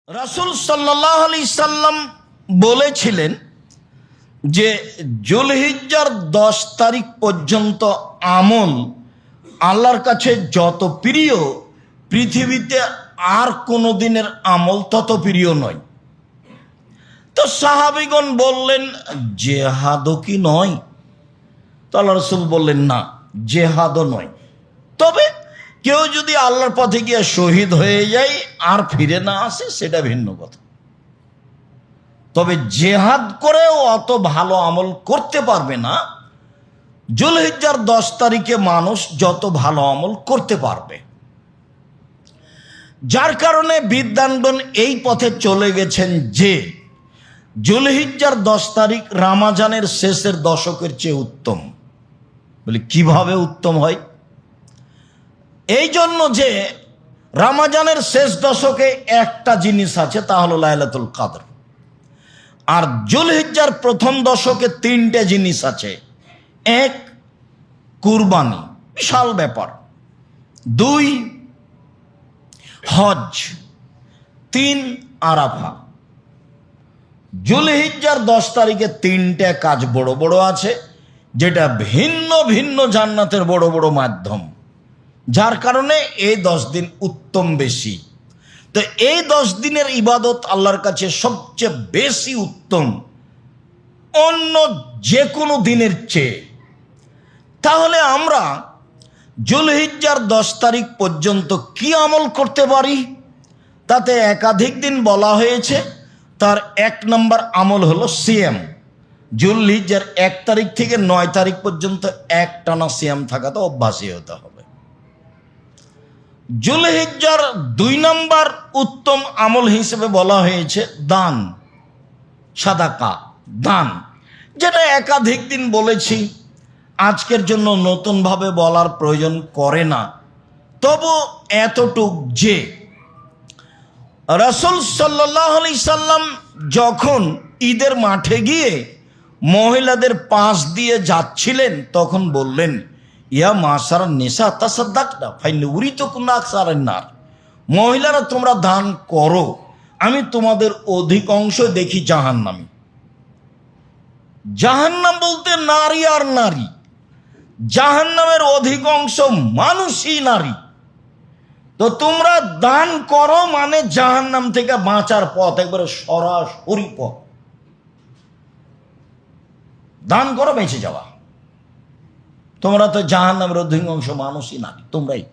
রাসূল সাল্লাল্লাহু আলাইহি সাল্লাম বলেছিলেন যে যুলহিজ্জার 10 তারিখ পর্যন্ত আমল আল্লাহর কাছে যত প্রিয়, পৃথিবীতে আর কোনো দিনের আমল তত প্রিয় নয়। তো সাহাবীগণ বললেন, জেহাদও কি নয়? তো আল্লাহ রাসূল বললেন, না, জেহাদও নয়। তবে কেউ যদি আল্লাহর পথে গিয়ে শহীদ হয়ে যায় আর ফিরে না আসে, সেটা ভিন্ন কথা। তবে জেহাদ করেও অত ভালো আমল করতে পারবে না যুলহিজ্জার 10 তারিখে মানুষ যত ভালো আমল করতে পারবে। যার কারণে বিদ্বানগণ এই পথে চলে গেছেন যে যুলহিজ্জার 10 তারিখ রমজানের শেষের দশকের চেয়ে উত্তম। বলে কিভাবে উত্তম হয়? এই জন্য যে রমজানের শেষ দশকে একটা জিনিস আছে, তা হলো লাইলাতুল কদর। আর যুলহিজ্জার প্রথম দশকে 3টে জিনিস আছে। 1, কুরবানি, বিশাল ব্যাপার। 2, হজ। 3, আরাফা। যুলহিজ্জার 10 তারিখে 3টে কাজ বড় বড় আছে, যেটা ভিন্ন ভিন্ন জান্নাতের বড় বড় মাধ্যম। যার কারণে এই 10 দিন উত্তম বেশি। তো এই 10 দিনের ইবাদত আল্লাহর কাছে সবচেয়ে বেশি উত্তম অন্য যে কোনো দিনের চেয়ে। তাহলে আমরা যুলহিজ্জার 10 তারিখ পর্যন্ত কি আমল করতে পারি? তাতে একাধিক দিন বলা হয়েছে। তার 1 নম্বর আমল হলো সিয়াম। যুলহিজ্জার 1 তারিখ থেকে 9 তারিখ পর্যন্ত একটানা সিয়াম থাকাতে অভ্যাসী হতে হবে। যুলহিজ্জার 2 নম্বর উত্তম আমল হিসেবে বলা হয়েছে দান, সাদাকা, দান, যেটা একাধিক দিন বলেছি, আজকের জন্য নতুনভাবে বলার প্রয়োজন করে না। তবু এতটুক যে রাসূল সাল্লাল্লাহু আলাইহি সাল্লাম যখন ঈদের মাঠে গিয়ে মহিলাদের পাশ দিয়ে যাচ্ছিলেন, তখন বললেন, ইয়া মাশারান নিসা তাসাদ্দাকনা ফাইন্নী উরিতুকুন্না আকসারান নার। মহিলারা, তোমরা দান করো, আমি তোমাদের অধিকাংশ দেখি জাহান্নামী। জাহান্নাম বলতে নারী আর নারী, জাহান্নামের অধিকাংশ মানুষই নারী। তো তোমরা দান করো মানে জাহান্নাম থেকে বাঁচার পথ, একবারে সরাসরি পথ। দান করো বেঁচে যাওয়া। তোমরা তো জাহান্নামের অধিকাংশ মানুষই নারী, তোমরাই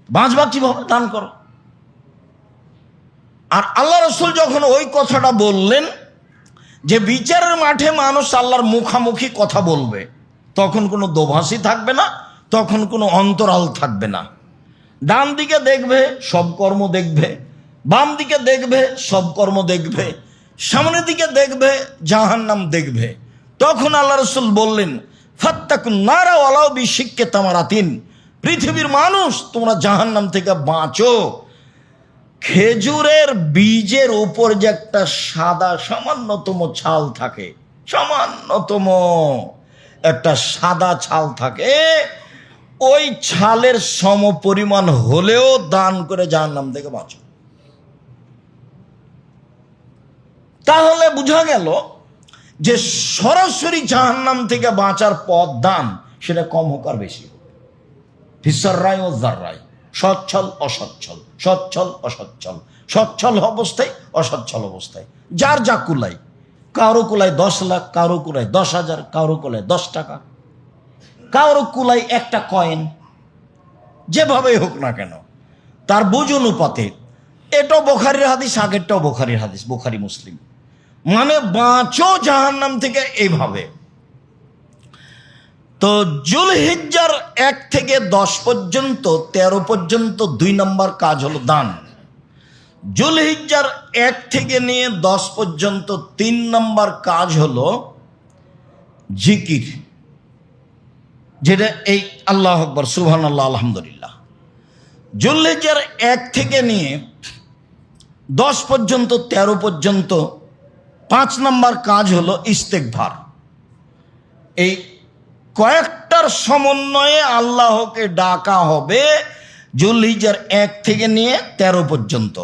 বাঁচবা কিভাবে? দান করো। আর আল্লাহ রাসূল যখন ওই কথাটা বললেন যে বিচারের মাঠে মানুষ আল্লাহর মুখামুখি কথা বলবে, তখন কোনো দোভাষী থাকবে না, তখন কোনো অন্তরাল থাকবে না। ডান দিকে দেখবে, সব কর্ম দেখবে, বাম দিকে দেখবে, সব কর্ম দেখবে, সামনের দিকে দেখবে, জাহান্নাম দেখবে। তখন আল্লাহ রাসূল বললেন, ফাত্তাকুন নারা ওয়ালাউ বিশিক্কি তামারাতিন। পৃথিবীর মানুষ, তোমরা জাহান্নাম থেকে বাঁচো। খেজুরের বীজের উপর যে একটা সাদা সামান্যতম ছাল থাকে, সামান্যতম একটা সাদা ছাল থাকে, ওই ছালের সমপরিমাণ হলেও দান করে জাহান্নাম থেকে বাঁচো। তাহলে বোঝা গেল যে সরাসরি জাহান্নাম থেকে বাঁচার পথ দান, সেটা কম হোক আর বেশি হোক, ফিসাররাই ও জাররাই, সচ্ছল অসচ্ছল, সচ্ছল অসচ্ছল, সচ্ছল অবস্থায় অসচ্ছল অবস্থায়, যার যা কুলাই। কারো কুলাই 10 লাখ, কারো কুলাই 10,000, কারো কুলাই 10 টাকা, কারো কুলাই একটা কয়েন। যেভাবেই হোক না কেন, তার বুঝ অনুপাতে। এটাও বুখারীর হাদিস, আগেরটাও বুখারীর হাদিস, বুখারী মুসলিম। মানে বাঁচো জাহান্নাম থেকে এইভাবে। তো যুলহিজ্জার 1 থেকে 10 পর্যন্ত, 13 পর্যন্ত 2 নম্বর কাজ হলো দান। যুলহিজ্জার 1 থেকে নিয়ে 10 পর্যন্ত 3 নম্বর কাজ হলো জিকির, যেটা এই আল্লাহু আকবার, সুবহানাল্লাহ, আলহামদুলিল্লাহ। যুলহিজ্জার 1 থেকে নিয়ে 10 পর্যন্ত, 13 পর্যন্ত 5 নম্বর কাজ হলো ইস্তেগফার। এই কয়েকটার সমন্বয়ে আল্লাহকে ডাকা হবে যুলহিজ্জার 1 থেকে নিয়ে 13 পর্যন্ত।